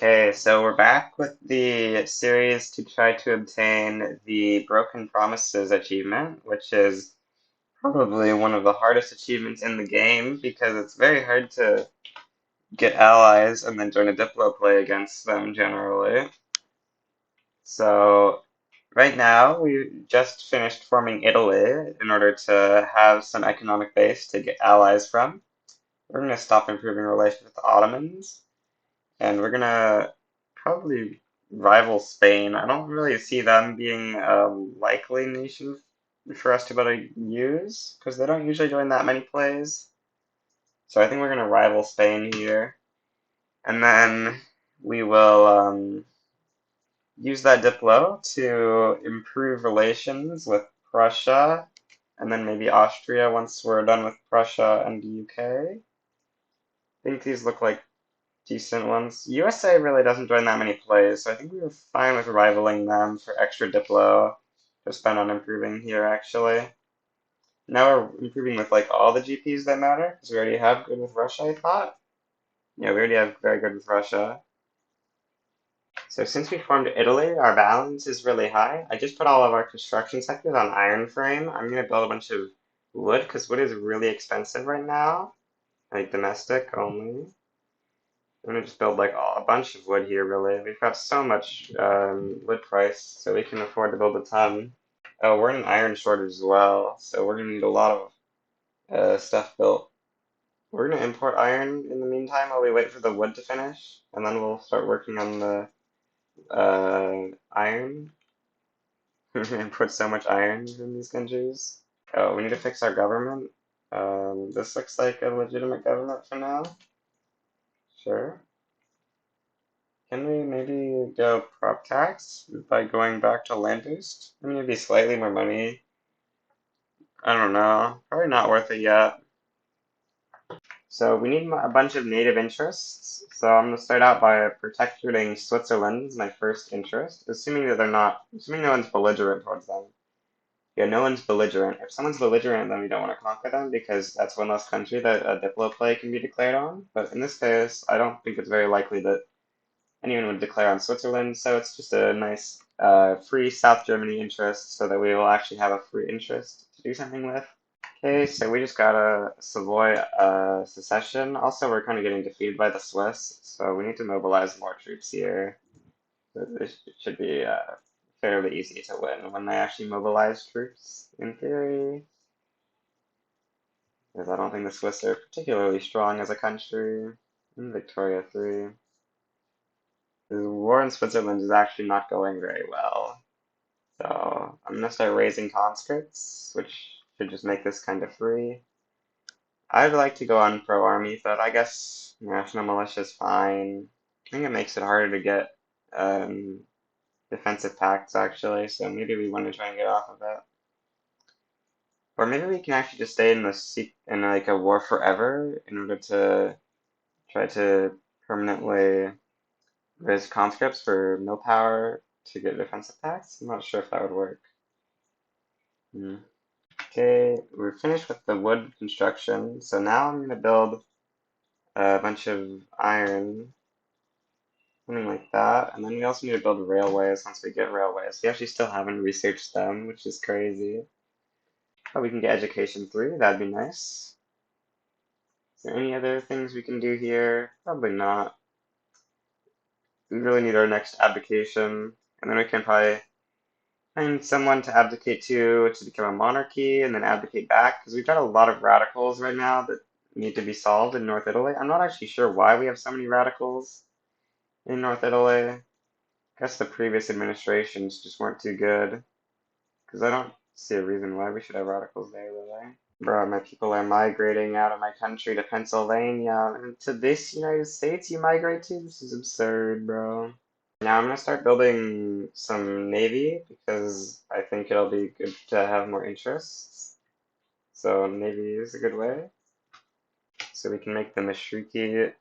Okay, so we're back with the series to try to obtain the Broken Promises achievement, which is probably one of the hardest achievements in the game because it's very hard to get allies and then join a Diplo play against them generally. So right now we just finished forming Italy in order to have some economic base to get allies from. We're going to stop improving relations with the Ottomans. And we're gonna probably rival Spain. I don't really see them being a likely nation for us to be able to use, because they don't usually join that many plays. So I think we're gonna rival Spain here. And then we will use that Diplo to improve relations with Prussia, and then maybe Austria once we're done with Prussia and the UK. I think these look like decent ones. USA really doesn't join that many plays, so I think we were fine with rivaling them for extra Diplo to spend on improving here, actually. Now we're improving with like all the GPs that matter, because we already have good with Russia, I thought. Yeah, we already have very good with Russia. So since we formed Italy, our balance is really high. I just put all of our construction sectors on iron frame. I'm going to build a bunch of wood, because wood is really expensive right now, like domestic only. I'm gonna just build like a bunch of wood here, really. We've got so much wood price, so we can afford to build a ton. Oh, we're in an iron shortage as well, so we're gonna need a lot of stuff built. We're gonna import iron in the meantime while we wait for the wood to finish, and then we'll start working on the iron. Import so much iron from these countries. Oh, we need to fix our government. This looks like a legitimate government for now. Sure. Can we maybe go prop tax by going back to land boost? I mean, it'd be slightly more money. I don't know. Probably not worth it yet. So we need a bunch of native interests. So I'm gonna start out by protecting Switzerland as my first interest, assuming that assuming no one's belligerent towards them. Yeah, no one's belligerent. If someone's belligerent, then we don't want to conquer them because that's one less country that a Diplo play can be declared on. But in this case, I don't think it's very likely that anyone would declare on Switzerland, so it's just a nice free South Germany interest so that we will actually have a free interest to do something with. Okay, so we just got a Savoy secession. Also, we're kind of getting defeated by the Swiss, so we need to mobilize more troops here. It should be fairly easy to win when they actually mobilize troops, in theory. Because I don't think the Swiss are particularly strong as a country. Victoria 3. The war in Switzerland is actually not going very well. So I'm gonna start raising conscripts, which should just make this kind of free. I'd like to go on pro army, but I guess national militia is fine. I think it makes it harder to get um, defensive pacts actually, so maybe we want to try and get off of it. Or maybe we can actually just stay in in like a war forever in order to try to permanently raise conscripts for mill power to get defensive packs. I'm not sure if that would work. Hmm. Okay, we're finished with the wood construction, so now I'm gonna build a bunch of iron, something like that, and then we also need to build railways once we get railways. We actually still haven't researched them, which is crazy. But we can get education 3, that'd be nice. Is there any other things we can do here? Probably not. We really need our next abdication, and then we can probably find someone to abdicate to become a monarchy and then abdicate back because we've got a lot of radicals right now that need to be solved in North Italy. I'm not actually sure why we have so many radicals in North Italy. I guess the previous administrations just weren't too good because I don't see a reason why we should have radicals there, really. Bro, my people are migrating out of my country to Pennsylvania and to this United States you migrate to? This is absurd, bro. Now I'm gonna start building some navy because I think it'll be good to have more interests. So navy is a good way. So we can make the Mashriki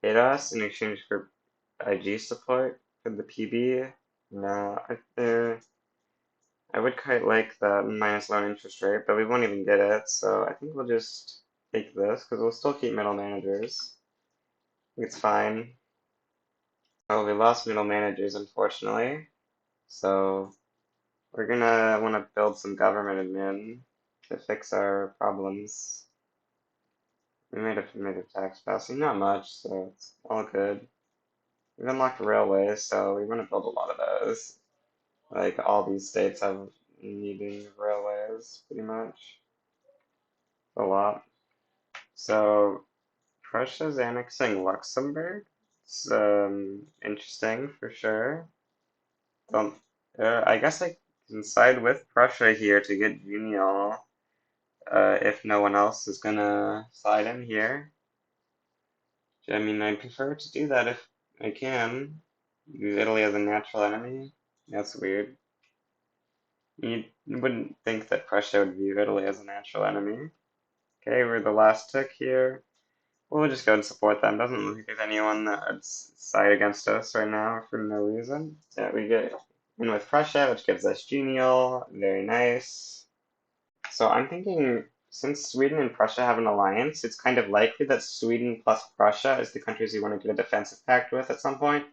hit us in exchange for IG support for the PB. No, I would quite like the minus loan interest rate, but we won't even get it. So I think we'll just take this because we'll still keep middle managers. I think it's fine. Oh, we lost middle managers, unfortunately. So we're gonna want to build some government admin to fix our problems. We made a tax passing, not much, so it's all good. We've unlocked railways, so we want to build a lot of those. Like all these states have needing railways, pretty much. A lot. So Prussia's annexing Luxembourg. It's interesting for sure. Don't, I guess I can side with Prussia here to get Genial, if no one else is gonna side in here. I mean, I prefer to do that if I can. Use Italy as a natural enemy. That's weird. You wouldn't think that Prussia would view Italy as a natural enemy. Okay, we're the last tick here. We'll just go and support them. Doesn't look like there's anyone that would side against us right now for no reason. Yeah, we get in with Prussia, which gives us Genial. Very nice. So I'm thinking, since Sweden and Prussia have an alliance, it's kind of likely that Sweden plus Prussia is the countries you want to get a defensive pact with at some point.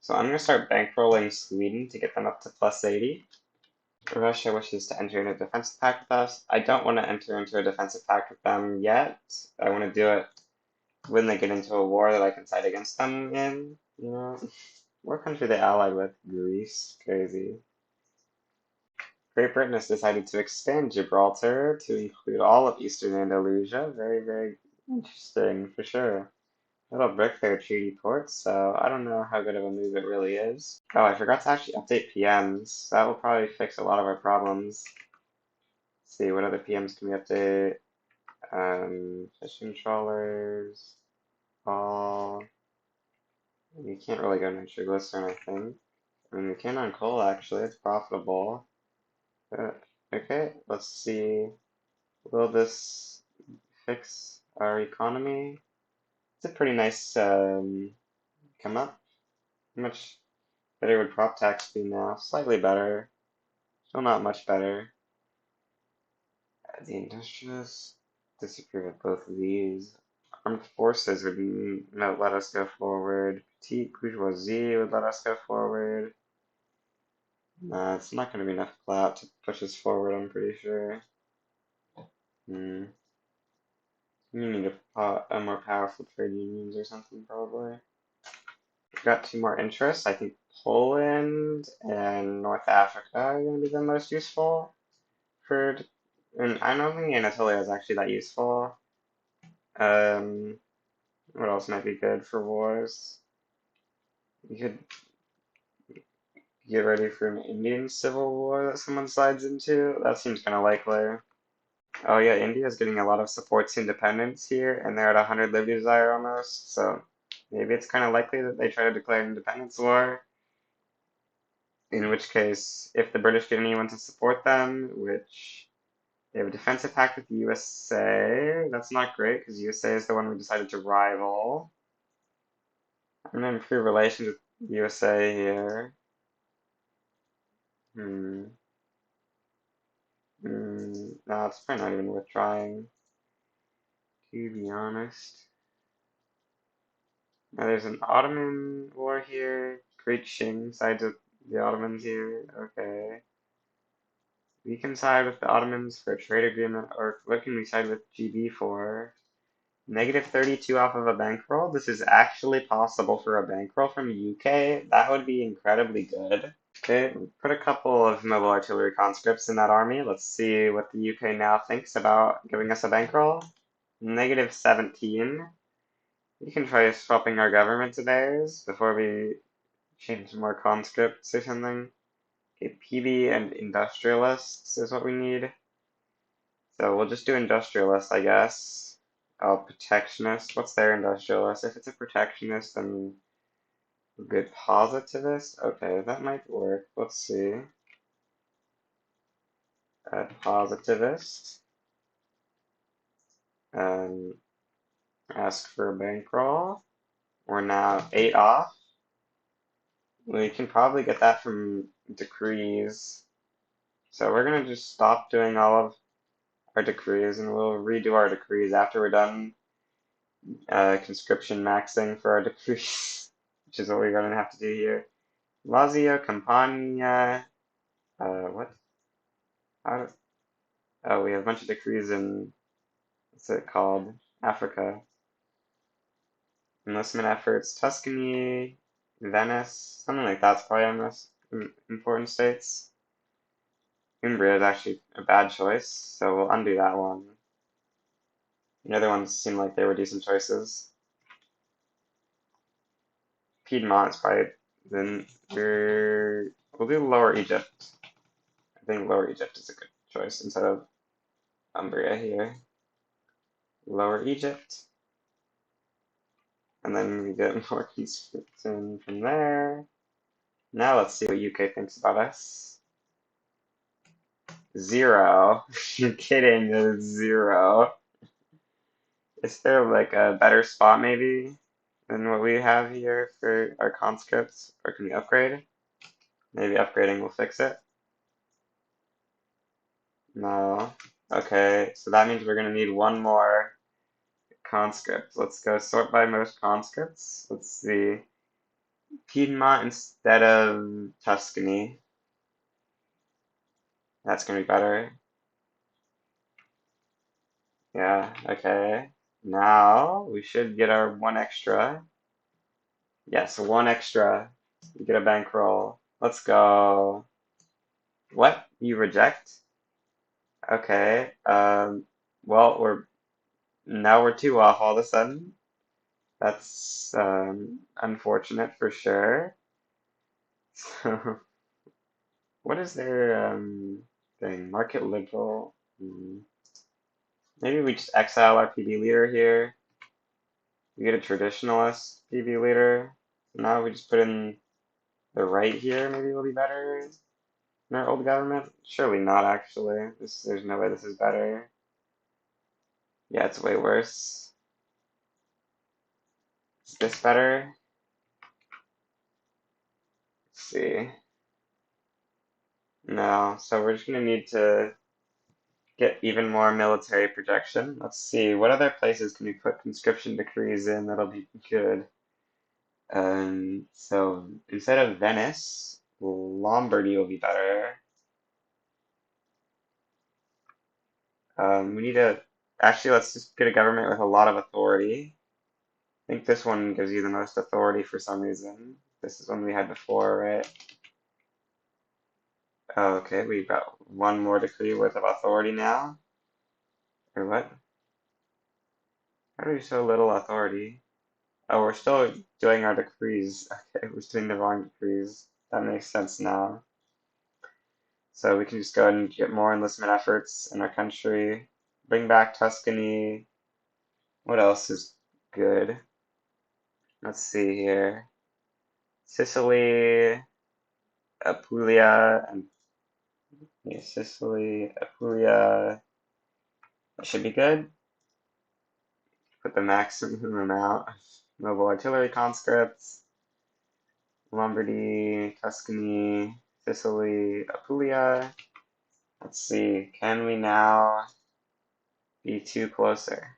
So I'm going to start bankrolling Sweden to get them up to plus 80. Russia wishes to enter into a defensive pact with us. I don't want to enter into a defensive pact with them yet. I want to do it when they get into a war that I can side against them in. You know, what country are they allied with? Greece. Crazy. Great Britain has decided to expand Gibraltar to include all of Eastern Andalusia. Very, very interesting for sure. That'll break their treaty ports, so I don't know how good of a move it really is. Oh, I forgot to actually update PMs. That will probably fix a lot of our problems. Let's see, what other PMs can we update? Fishing trawlers, all. You can't really go nitroglycerin, I think. I mean, we can on coal, actually. It's profitable. Okay, let's see. Will this fix our economy? It's a pretty nice come up. How much better would prop tax be now? Slightly better. Still not much better. The industrialists disapprove of both of these. Armed forces would not let us go forward. Petite bourgeoisie would let us go forward. Nah, it's not going to be enough clout to push us forward, I'm pretty sure. Hmm. You need a more powerful trade unions or something, probably. We've got two more interests. I think Poland and North Africa are going to be the most useful for. And I don't think Anatolia is actually that useful. Um, what else might be good for wars? You could get ready for an Indian civil war that someone slides into. That seems kind of likely. Oh yeah, India's getting a lot of support to independence here, and they're at 100 Liberty Desire almost, so maybe it's kind of likely that they try to declare an independence war. In which case, if the British get anyone to support them, which they have a defensive pact with the USA, that's not great because USA is the one we decided to rival. I'm gonna improve relations with the USA here. Hmm. No, it's probably not even worth trying, to be honest. Now there's an Ottoman war here. Great Qing sides with the Ottomans here. Okay. We can side with the Ottomans for a trade agreement, or what can we side with GB for? Negative 32 off of a bankroll? This is actually possible for a bankroll from UK? That would be incredibly good. Okay, put a couple of mobile artillery conscripts in that army. Let's see what the UK now thinks about giving us a bankroll. Negative 17. We can try swapping our government to theirs before we change to more conscripts or something. Okay, PB and industrialists is what we need. So we'll just do industrialists, I guess. Oh, protectionist. What's their industrialist? If it's a protectionist, then a good positivist. Okay, that might work. Let's see. Positivist. Um, ask for a bankroll. We're now 8 off. We can probably get that from decrees. So we're gonna just stop doing all of our decrees and we'll redo our decrees after we're done conscription maxing for our decrees. which is what we're gonna have to do here. Lazio, Campania, what? How, oh, we have a bunch of decrees in, what's it called? Africa. Enlistment efforts, Tuscany, Venice, something like that's probably our most important states. Umbria is actually a bad choice, so we'll undo that one. The other ones seem like they were decent choices. Piedmont is probably, then we'll do Lower Egypt. I think Lower Egypt is a good choice instead of Umbria here. Lower Egypt. And then we get more conscription from there. Now let's see what UK thinks about us. 0. You're kidding, there's 0. Is there like a better spot maybe than what we have here for our conscripts? Or can we upgrade? Maybe upgrading will fix it. No. Okay, so that means we're gonna need one more conscript. Let's go sort by most conscripts. Let's see. Piedmont instead of Tuscany. That's gonna be better. Yeah, okay. Now we should get our one extra. Yes, one extra. We get a bankroll. Let's go. What? You reject? Okay. Well, we're 2 off all of a sudden. That's unfortunate for sure. So, what is their thing? Market liberal. Maybe we just exile our PB leader here. We get a traditionalist PB leader. Now we just put in the right here. Maybe it'll be better in our old government. Surely not, actually. There's no way this is better. Yeah, it's way worse. Is this better? Let's see. No, so we're just gonna need to get even more military projection. Let's see, what other places can we put conscription decrees in that'll be good? So instead of Venice, Lombardy will be better. We need actually, let's just get a government with a lot of authority. I think this one gives you the most authority for some reason. This is one we had before, right? Oh, okay, we've got one more decree worth of authority now. Or what? How do we so little authority? Oh, we're still doing our decrees. Okay, we're doing the wrong decrees. That makes sense now. So we can just go ahead and get more enlistment efforts in our country. Bring back Tuscany. What else is good? Let's see here. Sicily, Apulia, and yeah, Sicily, Apulia. That should be good. Put the maximum amount of mobile artillery conscripts. Lombardy, Tuscany, Sicily, Apulia. Let's see, can we now be 2 closer?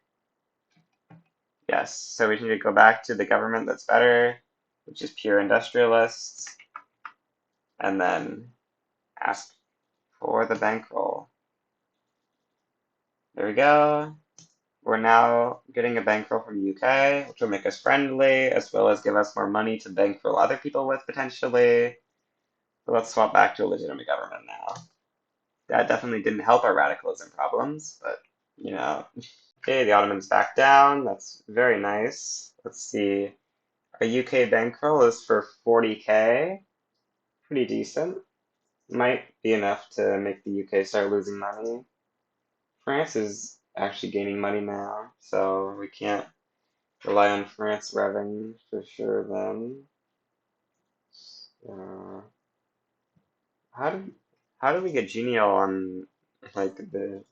Yes, so we need to go back to the government that's better, which is pure industrialists, and then ask for the bankroll. There we go. We're now getting a bankroll from the UK, which will make us friendly, as well as give us more money to bankroll other people with, potentially. So let's swap back to a legitimate government now. That definitely didn't help our radicalism problems, but, you know. Okay, the Ottomans back down. That's very nice. Let's see. Our UK bankroll is for 40k. Pretty decent. Might be enough to make the UK start losing money. France is actually gaining money now, so we can't rely on France revving for sure then. Uh, how do we get genial on like the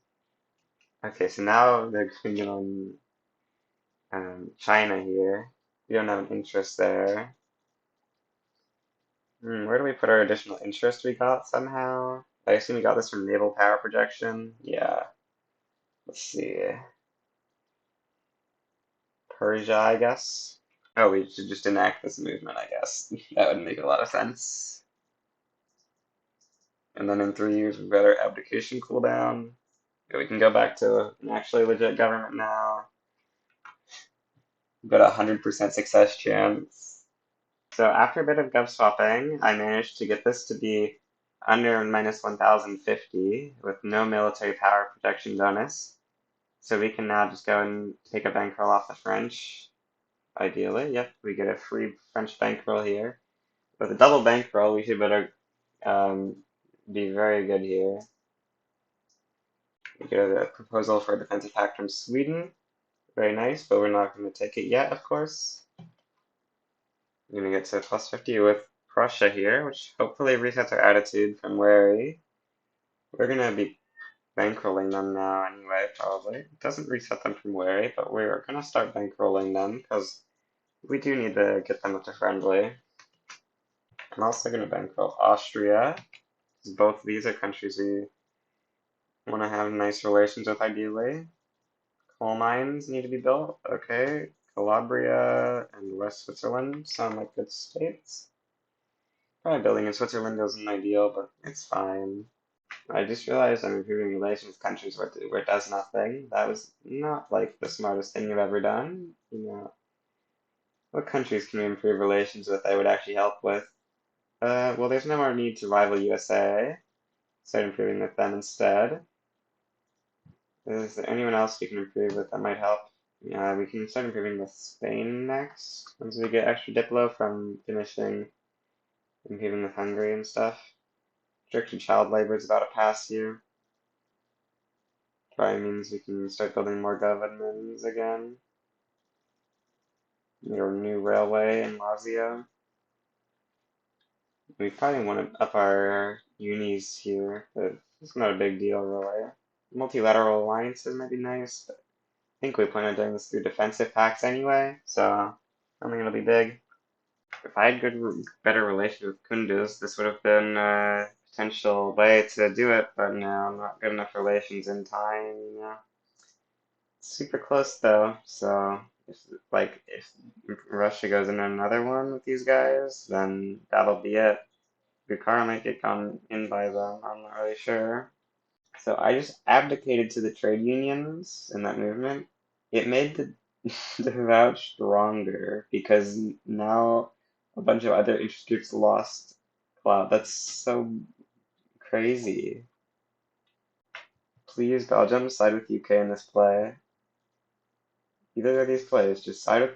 okay, so now they're going on China here. We don't have an interest there. Where do we put our additional interest we got somehow? I assume we got this from naval power projection. Yeah. Let's see. Persia, I guess. Oh, we should just enact this movement, I guess. That would make a lot of sense. And then in 3 years, we've got our abdication cooldown. We can go back to an actually legit government now. We've got a 100% success chance. So after a bit of gov swapping, I managed to get this to be under minus 1050 with no military power protection bonus. So we can now just go and take a bankroll off the French. Ideally, yep, we get a free French bankroll here. With a double bankroll, we should better be very good here. We get a proposal for a defensive pact from Sweden. Very nice, but we're not going to take it yet, of course. We're going to get to plus 50 with Prussia here, which hopefully resets our attitude from wary. We're going to be bankrolling them now anyway, probably. It doesn't reset them from wary, but we're going to start bankrolling them because we do need to get them up to friendly. I'm also going to bankroll Austria, because both of these are countries we want to have nice relations with ideally. Coal mines need to be built. Okay. Calabria and West Switzerland sound like good states. Probably building in Switzerland isn't ideal, but it's fine. I just realized I'm improving relations with countries where it does nothing. That was not like the smartest thing you've ever done. You know, what countries can we improve relations with that would actually help with? Well, there's no more need to rival USA. Start improving with them instead. Is there anyone else we can improve with that might help? Yeah, we can start improving with Spain next, once we get extra Diplo from finishing improving with Hungary and stuff. Restricted child labor is about to pass you. Probably means we can start building more governments again. Your new railway in Lazio. We probably want to up our unis here, but it's not a big deal really. Multilateral alliances might be nice, but I think we plan on doing this through defensive pacts anyway, so I don't think it'll be big. If I had better relations with Kunduz, this would have been a potential way to do it, but no, not good enough relations in time, you know. Super close though, so if Russia goes in another one with these guys, then that'll be it. Bukhara might get gone in by them, I'm not really sure. So I just abdicated to the trade unions in that movement. It made the vouch stronger because now a bunch of other interest groups lost clout. That's so crazy. Please, Belgium, side with UK in this play. Either of these plays, just side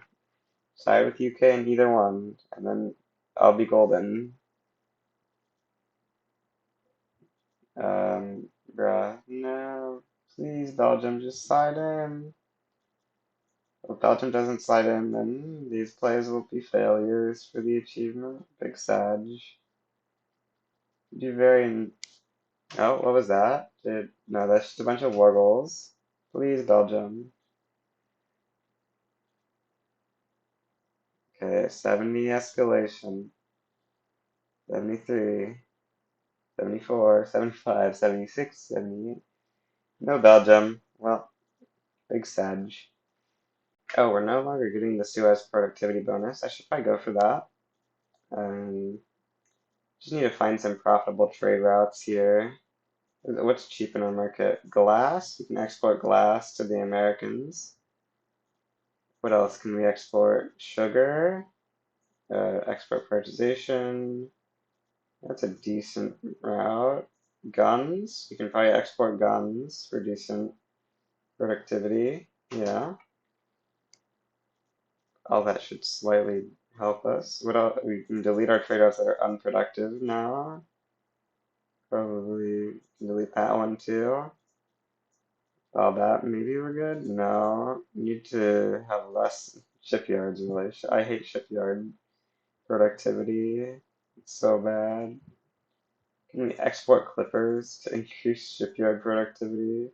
with UK in either one, and then I'll be golden. Bruh, no. Please, Belgium, just side in. If Belgium doesn't slide in, then these plays will be failures for the achievement. Big Sag. Do very. Oh, what was that? No, that's just a bunch of war goals. Please, Belgium. Okay, 70 escalation. 73. 74. 75. 76. 78. No Belgium. Well, big Sag. Oh, we're no longer getting the Suez productivity bonus. I should probably go for that. Just need to find some profitable trade routes here. What's cheap in our market? Glass. We can export glass to the Americans. What else can we export? Sugar. Export prioritization. That's a decent route. Guns. We can probably export guns for decent productivity. Yeah. All that should slightly help us. What else? We can delete our trade routes that are unproductive now. Probably delete that one too. All that, maybe we're good? No, need to have less shipyards really. I hate shipyard productivity. It's so bad. Can we export clippers to increase shipyard productivity?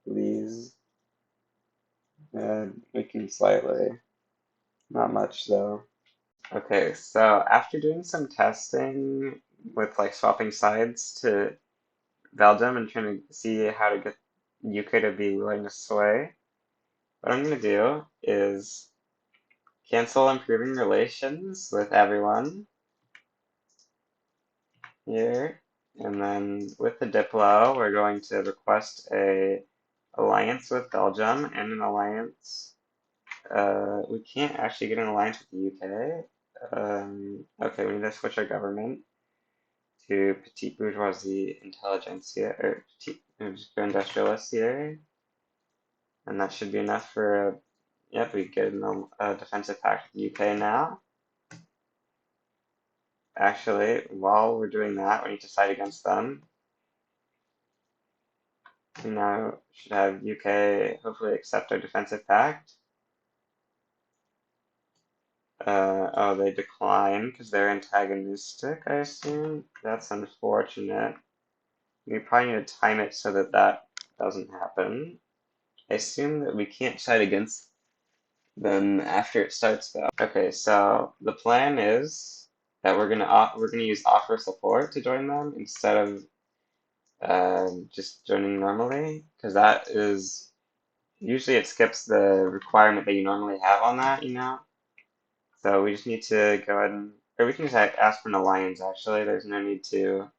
Please. We can slightly. Not much though. Okay, so after doing some testing with like swapping sides to Belgium and trying to see how to get UK to be willing to sway, what I'm gonna do is cancel improving relations with everyone here. And then with the Diplo, we're going to request a alliance with Belgium and an alliance. We can't actually get an alliance with the UK. Okay, we need to switch our government to petite bourgeoisie intelligentsia, or petite industrialists here. And that should be enough for, yep, we get a defensive pact with the UK now. Actually, while we're doing that, we need to fight against them. We now should have UK hopefully accept our defensive pact. Oh, they decline because they're antagonistic, I assume. That's unfortunate. We probably need to time it so that that doesn't happen. I assume that we can't fight against them after it starts though. Okay, so the plan is that we're gonna use offer support to join them instead of just joining normally, because that is usually it skips the requirement that you normally have on that, you know? So we just need to go ahead and, or we can just ask for an alliance actually. There's no need to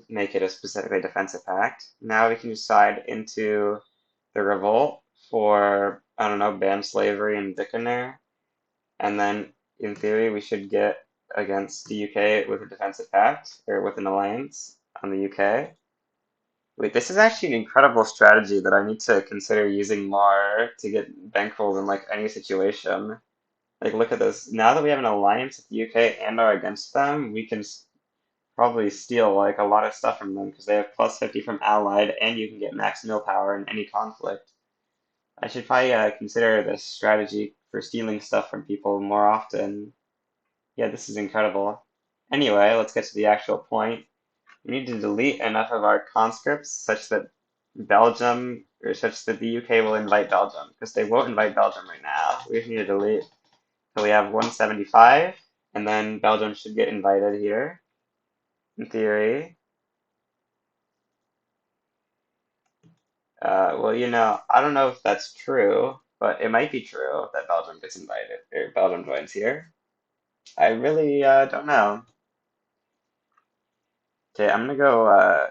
make it a specifically defensive pact. Now we can decide into the revolt for, I don't know, ban slavery and Bikaner. And then in theory we should get against the UK with a defensive pact, or with an alliance on the UK. Wait, this is actually an incredible strategy that I need to consider using more to get bankrolled in like any situation. Like, look at this. Now that we have an alliance with the UK and are against them, we can probably steal like a lot of stuff from them because they have plus 50 from allied, and you can get max mill power in any conflict. I should probably consider this strategy for stealing stuff from people more often. Yeah, this is incredible. Anyway, let's get to the actual point. We need to delete enough of our conscripts such that Belgium, or such that the UK will invite Belgium, because they won't invite Belgium right now. We just need to delete. So we have 175, and then Belgium should get invited here, in theory. Well, you know, I don't know if that's true, but it might be true that Belgium gets invited, or Belgium joins here. I really don't know. Okay, I'm gonna go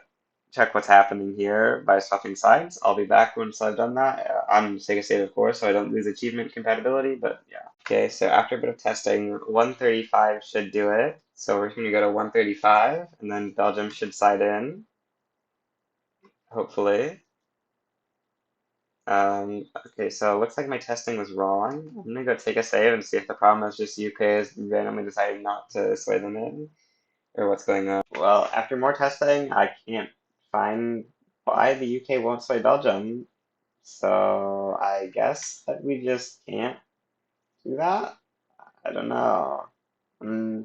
check what's happening here by swapping sides. I'll be back once I've done that. I'm Sega Save, of course, so I don't lose achievement compatibility, but yeah. Okay, so after a bit of testing, 135 should do it. So we're gonna go to 135, and then Belgium should side in, hopefully. Okay, so it looks like my testing was wrong. I'm gonna go take a save and see if the problem is just UK is randomly deciding not to sway them in, or what's going on. Well, after more testing, I can't find why the UK won't sway Belgium, so I guess that we just can't do that? I don't know. Well,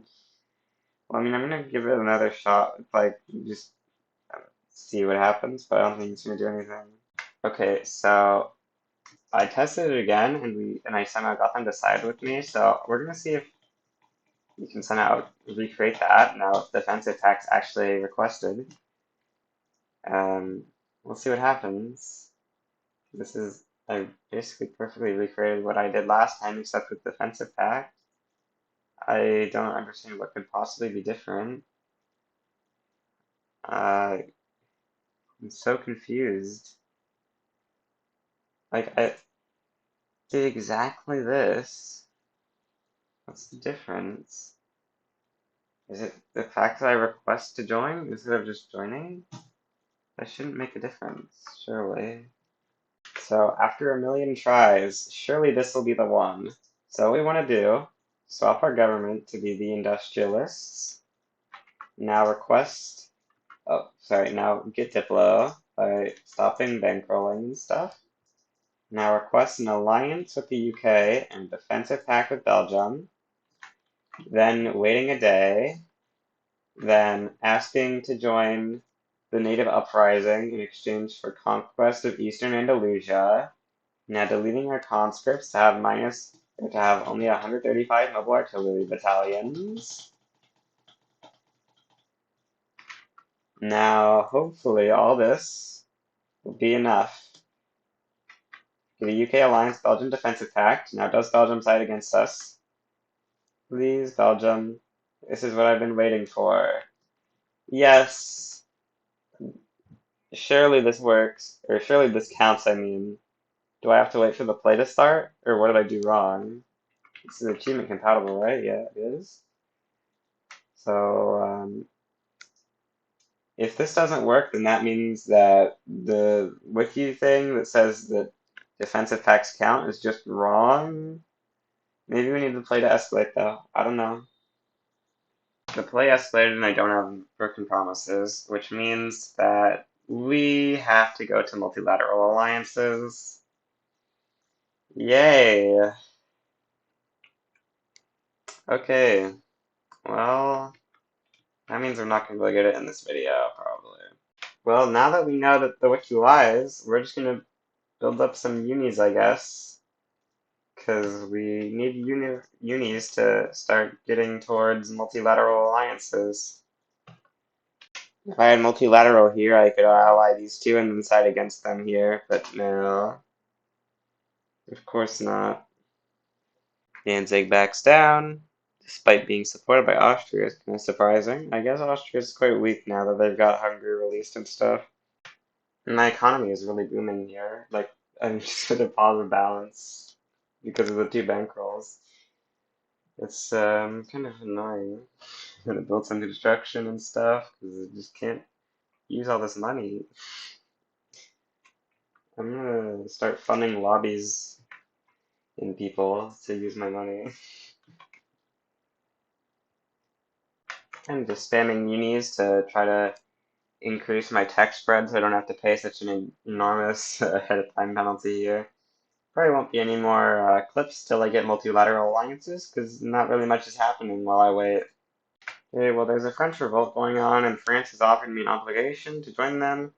I mean, I'm gonna give it another shot, like, just see what happens, but I don't think it's gonna do anything. Okay, so I tested it again, and I somehow got them to side with me. So we're gonna see if we can somehow recreate that now if defensive tax actually requested. We'll see what happens. This is I basically perfectly recreated what I did last time, except with defensive pact. I don't understand what could possibly be different. I'm so confused. Like I did exactly this. What's the difference? Is it the fact that I request to join instead of just joining? That shouldn't make a difference, surely. So after a million tries, surely this will be the one. So what we want to do, swap our government to be the industrialists. Now request, oh, sorry, now get Diplo by stopping bankrolling stuff. Now request an alliance with the UK and defensive pact with Belgium. Then waiting a day. Then asking to join the native uprising in exchange for conquest of eastern Andalusia. Now deleting our conscripts to have to have only 135 mobile artillery battalions. Now hopefully all this will be enough. The UK alliance, Belgium defense attacked. Now does Belgium side against us? Please, Belgium. This is what I've been waiting for. Yes. Surely this works. Or surely this counts, I mean. Do I have to wait for the play to start? Or what did I do wrong? This is achievement compatible, right? Yeah, it is. So, if this doesn't work, then that means that the wiki thing that says that defensive packs count is just wrong. Maybe we need the play to escalate, though. I don't know. The play escalated and I don't have broken promises, which means that we have to go to multilateral alliances. Yay! Okay, well, that means we're not going to be able to get it in this video, probably. Well, now that we know that the wiki lies, we're just going to build up some unis, I guess. Because we need unis to start getting towards multilateral alliances. If I had multilateral here, I could ally these two and then side against them here, but no. Of course not. Danzig backs down, despite being supported by Austria. It's kind of surprising. I guess Austria is quite weak now that they've got Hungary released and stuff. And my economy is really booming here. Like, I'm just at a positive balance because of the two bankrolls. It's kind of annoying. I'm gonna build some construction and stuff because I just can't use all this money. I'm gonna start funding lobbies in people to use my money. I'm just spamming unis to try to increase my tech spread so I don't have to pay such an enormous ahead of time penalty here. Probably won't be any more clips till I get multilateral alliances because not really much is happening while I wait. Okay, well there's a French revolt going on and France has offered me an obligation to join them.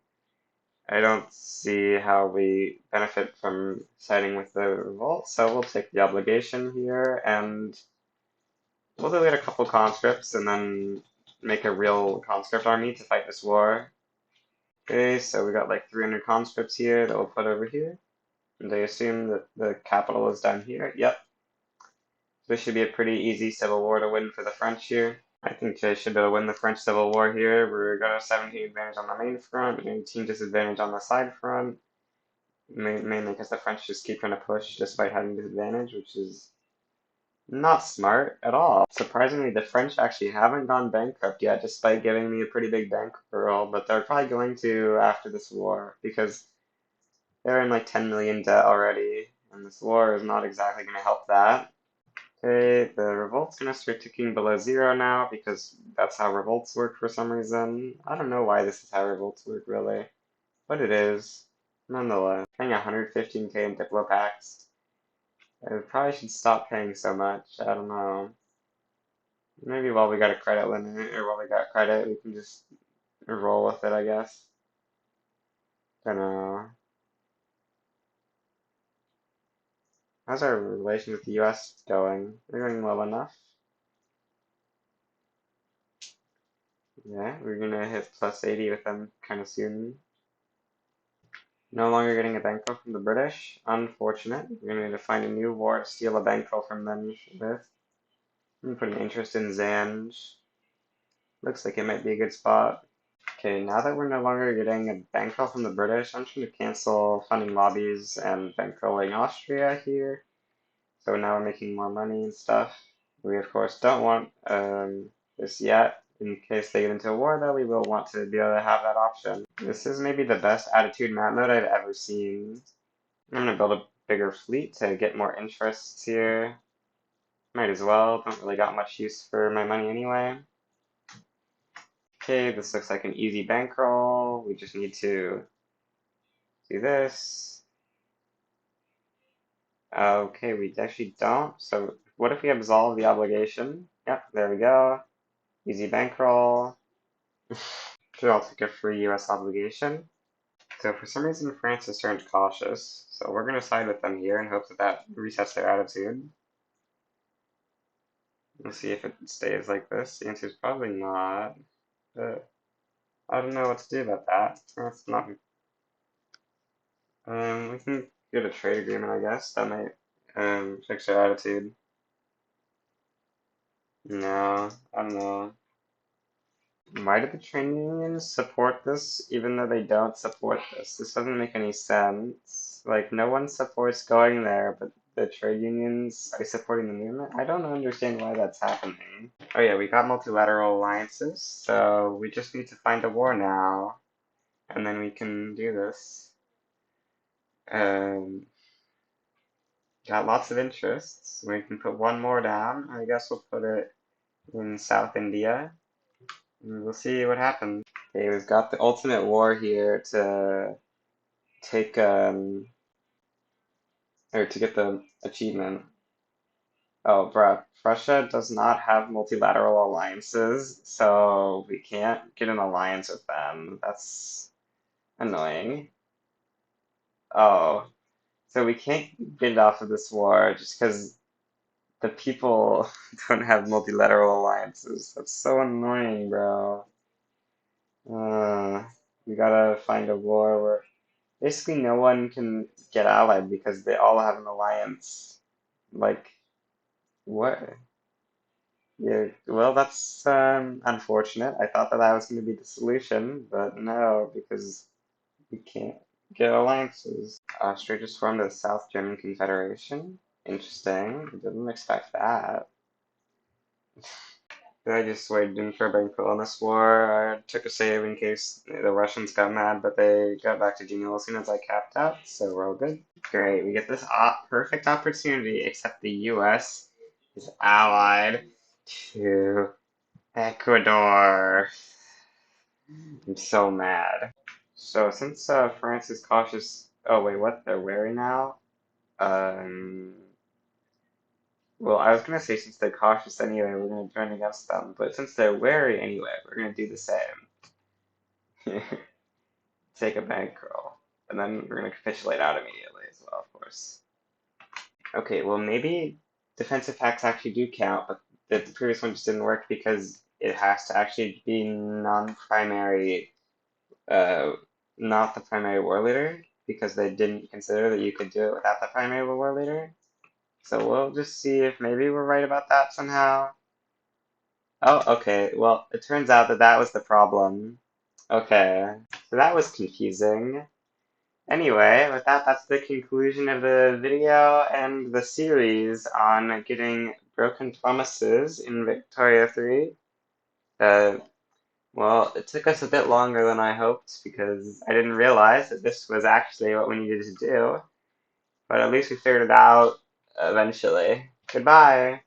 I don't see how we benefit from siding with the revolt, so we'll take the obligation here and we'll delete a couple conscripts and then make a real conscript army to fight this war. Okay, so we got like 300 conscripts here that we'll put over here. And I assume that the capital is down here. Yep. This should be a pretty easy civil war to win for the French here. I think they should be able to win the French Civil War here. We're got a 17 advantage on the main front, and 18 disadvantage on the side front. Mainly because the French just keep trying to push despite having disadvantage, which is not smart at all. Surprisingly, the French actually haven't gone bankrupt yet, despite giving me a pretty big bankroll, but they're probably going to after this war, because they're in like 10 million debt already, and this war is not exactly going to help that. Okay, the revolt's going to start ticking below zero now, because that's how revolts work for some reason. I don't know why this is how revolts work, really, but it is. Nonetheless, paying 115k in Diplo packs. I probably should stop paying so much. I don't know. Maybe while we got a credit limit, or while we got credit, we can just roll with it, I guess. Don't know. How's our relation with the US going? We're going well enough. Yeah, we're gonna hit plus 80 with them kind of soon. No longer getting a bankroll from the British. Unfortunate. We're gonna need to find a new war to steal a bankroll from them with. I'm gonna put an interest in Zanj. Looks like it might be a good spot. Okay, now that we're no longer getting a bankroll from the British, I'm trying to cancel funding lobbies and bankrolling Austria here. So now we're making more money and stuff. We of course don't want this yet. In case they get into a war though, we will want to be able to have that option. This is maybe the best attitude map mode I've ever seen. I'm gonna build a bigger fleet to get more interests here. Might as well, don't really got much use for my money anyway. Okay, this looks like an easy bankroll. We just need to do this. Okay, we actually don't. So what if we absolve the obligation? Yep, there we go. Easy bankroll. Should all take a free US obligation. So for some reason France has turned cautious. So we're gonna side with them here and hope that that resets their attitude. We'll see if it stays like this. The answer is probably not. But I don't know what to do about that. That's not. We can Get a trade agreement, I guess. That might fix their attitude. No, I don't know. Why do the trade unions support this even though they don't support this? This doesn't make any sense. Like, no one supports going there, but the trade unions are supporting the movement? I don't understand why that's happening. Oh yeah, we got multilateral alliances, so we just need to find a war now, and then we can do this. Um, got lots of interests. We can put one more down. I guess we'll put it in South India. And we'll see what happens. Okay, we've got the ultimate war here to take or to get the achievement. Oh, bruh, Russia does not have multilateral alliances, so we can't get an alliance with them. That's annoying. Oh, so we can't get off of this war just because the people don't have multilateral alliances. That's so annoying, bro. Uh, we gotta find a war where basically no one can get allied because they all have an alliance. Like, what? Yeah, well, that's unfortunate. I thought that was going to be the solution, but no, because we can't get alliances. Austria just formed the South German Confederation. Interesting. Didn't expect that. I just waited in for bankroll on this war. I took a save in case the Russians got mad, but they got back to Genial as soon as I capped out, so we're all good. Great, we get this perfect opportunity, except the US is allied to Ecuador. I'm so mad. So since France is cautious, oh wait, what? They're wary now? Um, well, I was gonna say since they're cautious anyway, we're gonna turn against them, but since they're wary anyway, we're gonna do the same. Take a bankroll, and then we're gonna capitulate out immediately as well, of course. Okay, well maybe defensive pacts actually do count, but the previous one just didn't work because it has to actually be non-primary, uh, not the primary war leader, because they didn't consider that you could do it without the primary war leader. So we'll just see if maybe we're right about that somehow. Oh, okay. Well, it turns out that that was the problem. Okay, so that was confusing. Anyway, with that, that's the conclusion of the video and the series on getting broken promises in Victoria 3. Uh, well, it took us a bit longer than I hoped because I didn't realize that this was actually what we needed to do. But at least we figured it out eventually. Goodbye!